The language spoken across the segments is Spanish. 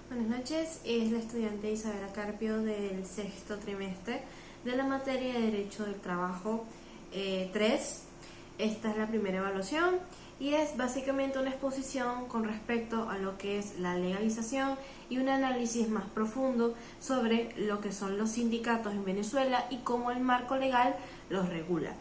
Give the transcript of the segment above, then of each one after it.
Buenas noches, es la estudiante Isabela Carpio del sexto trimestre de la materia de Derecho del Trabajo 3. Esta es la primera evaluación y es básicamente una exposición con respecto a lo que es la legalización y un análisis más profundo sobre lo que son los sindicatos en Venezuela y cómo el marco legal los regula.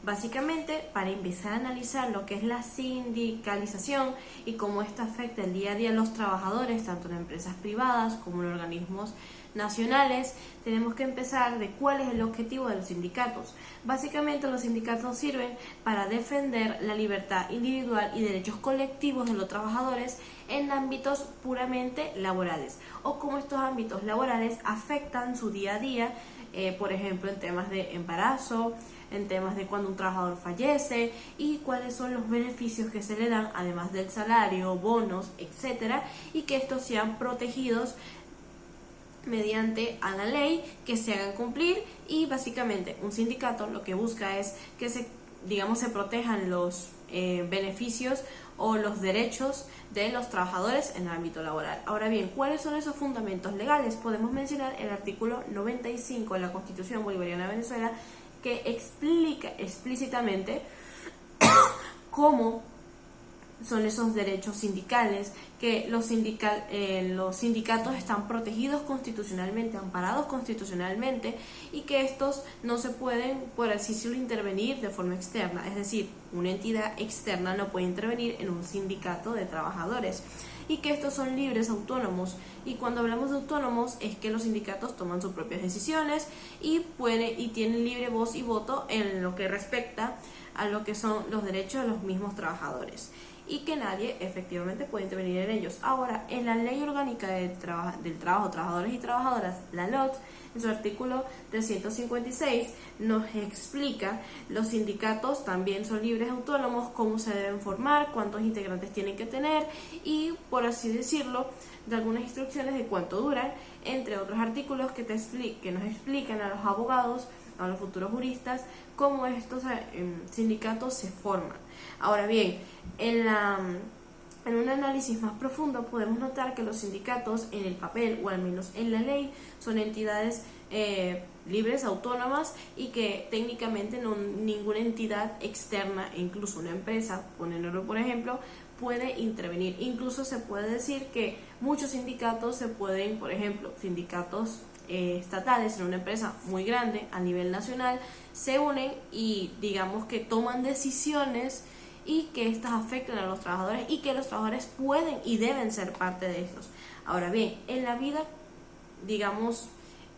Básicamente, para empezar a analizar lo que es la sindicalización y cómo esto afecta el día a día a los trabajadores, tanto en empresas privadas como en organismos nacionales, tenemos que empezar de cuál es el objetivo de los sindicatos. Básicamente, los sindicatos sirven para defender la libertad individual y derechos colectivos de los trabajadores en ámbitos puramente laborales, o cómo estos ámbitos laborales afectan su día a día, por ejemplo, en temas de embarazo, en temas de cuando un trabajador fallece y cuáles son los beneficios que se le dan, además del salario, bonos, etcétera, y que estos sean protegidos mediante a la ley, que se hagan cumplir. Y básicamente un sindicato lo que busca es que se protejan los beneficios o los derechos de los trabajadores en el ámbito laboral. Ahora bien, ¿cuáles son esos fundamentos legales? Podemos mencionar el artículo 95 de la Constitución Bolivariana de Venezuela, que explica explícitamente cómo son esos derechos sindicales, que los sindicatos están protegidos constitucionalmente, amparados constitucionalmente, y que estos no se pueden, por así decirlo, intervenir de forma externa. Es decir, una entidad externa no puede intervenir en un sindicato de trabajadores, y que estos son libres, autónomos. Y cuando hablamos de autónomos es que los sindicatos toman sus propias decisiones y tienen libre voz y voto en lo que respecta a lo que son los derechos de los mismos trabajadores, y que nadie efectivamente puede intervenir en ellos. Ahora, en la Ley Orgánica del Trabajo, Trabajadores y Trabajadoras, la LOT, en su artículo 356, nos explica los sindicatos también son libres autónomos, cómo se deben formar, cuántos integrantes tienen que tener y, por así decirlo, de algunas instrucciones de cuánto duran, entre otros artículos que nos explican a los abogados, a los futuros juristas, cómo estos sindicatos se forman. Ahora bien, en un análisis más profundo podemos notar que los sindicatos en el papel, o al menos en la ley, son entidades libres, autónomas, y que técnicamente ninguna entidad externa, incluso una empresa, poniéndolo por ejemplo, puede intervenir. Incluso se puede decir que muchos sindicatos se pueden, por ejemplo, sindicatos estatales en una empresa muy grande a nivel nacional, se unen y digamos que toman decisiones y que estas afectan a los trabajadores y que los trabajadores pueden y deben ser parte de estos. Ahora bien, en la vida, digamos,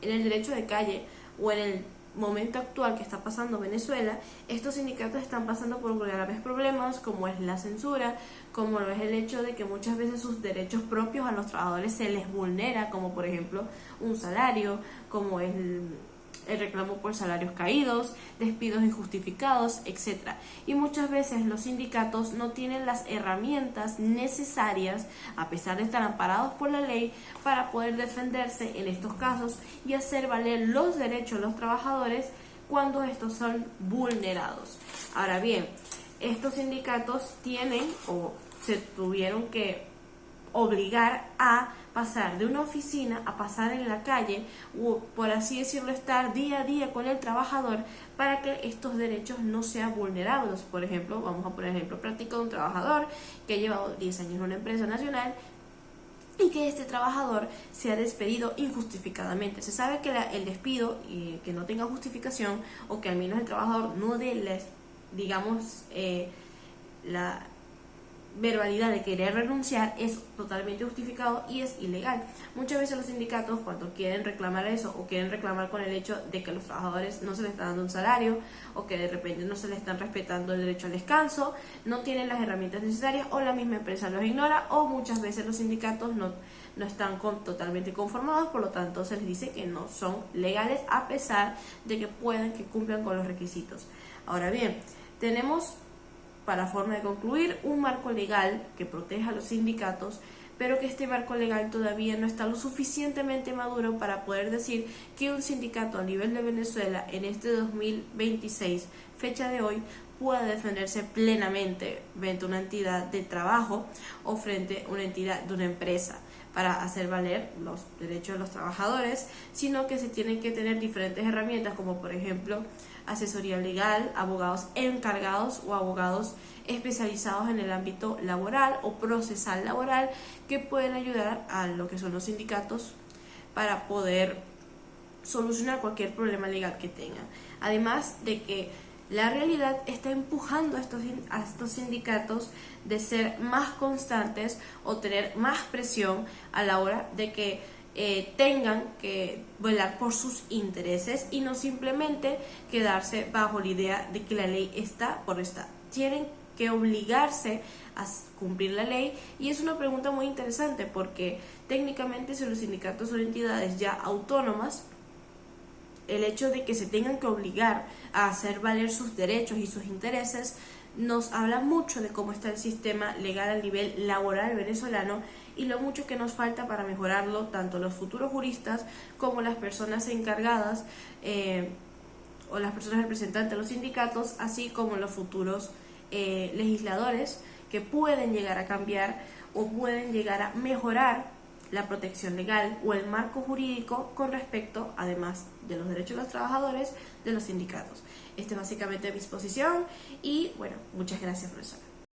en el derecho de calle o en el momento actual que está pasando Venezuela, estos sindicatos están pasando por graves problemas, como es la censura, como lo es el hecho de que muchas veces sus derechos propios a los trabajadores se les vulnera, como por ejemplo un salario, como es el reclamo por salarios caídos, despidos injustificados, etc. Y muchas veces los sindicatos no tienen las herramientas necesarias, a pesar de estar amparados por la ley, para poder defenderse en estos casos y hacer valer los derechos de los trabajadores cuando estos son vulnerados. Ahora bien, estos sindicatos tienen o se tuvieron que obligar a pasar de una oficina a pasar en la calle, o por así decirlo, estar día a día con el trabajador para que estos derechos no sean vulnerados. Por ejemplo, vamos a poner ejemplo práctico de un trabajador que ha llevado 10 años en una empresa nacional y que este trabajador se ha despedido injustificadamente. Se sabe que el despido que no tenga justificación, o que al menos el trabajador no dé la verbalidad de querer renunciar, es totalmente justificado y es ilegal. Muchas veces los sindicatos, cuando quieren reclamar eso, o quieren reclamar con el hecho de que a los trabajadores no se les está dando un salario, o que de repente no se les están respetando el derecho al descanso, no tienen las herramientas necesarias, o la misma empresa los ignora, o muchas veces los sindicatos no están totalmente conformados, por lo tanto se les dice que no son legales, a pesar de que pueden que cumplan con los requisitos. Ahora bien, tenemos, para forma de concluir, un marco legal que proteja a los sindicatos, pero que este marco legal todavía no está lo suficientemente maduro para poder decir que un sindicato a nivel de Venezuela en este 2026, fecha de hoy, pueda defenderse plenamente frente a una entidad de trabajo o frente a una entidad de una empresa. para hacer valer los derechos de los trabajadores, sino que se tienen que tener diferentes herramientas, como por ejemplo asesoría legal, abogados encargados o abogados especializados en el ámbito laboral o procesal laboral, que pueden ayudar a lo que son los sindicatos para poder solucionar cualquier problema legal que tengan. Además de que la realidad está empujando a estos sindicatos de ser más constantes o tener más presión a la hora de que tengan que velar por sus intereses y no simplemente quedarse bajo la idea de que la ley está por estar. Tienen que obligarse a cumplir la ley, y es una pregunta muy interesante porque técnicamente, si los sindicatos son entidades ya autónomas, el hecho de que se tengan que obligar a hacer valer sus derechos y sus intereses nos habla mucho de cómo está el sistema legal a nivel laboral venezolano y lo mucho que nos falta para mejorarlo, tanto los futuros juristas como las personas encargadas o las personas representantes de los sindicatos, así como los futuros legisladores que pueden llegar a cambiar o pueden llegar a mejorar la protección legal o el marco jurídico con respecto, además de los derechos de los trabajadores, de los sindicatos. Esta es básicamente mi exposición y bueno, muchas gracias, profesora.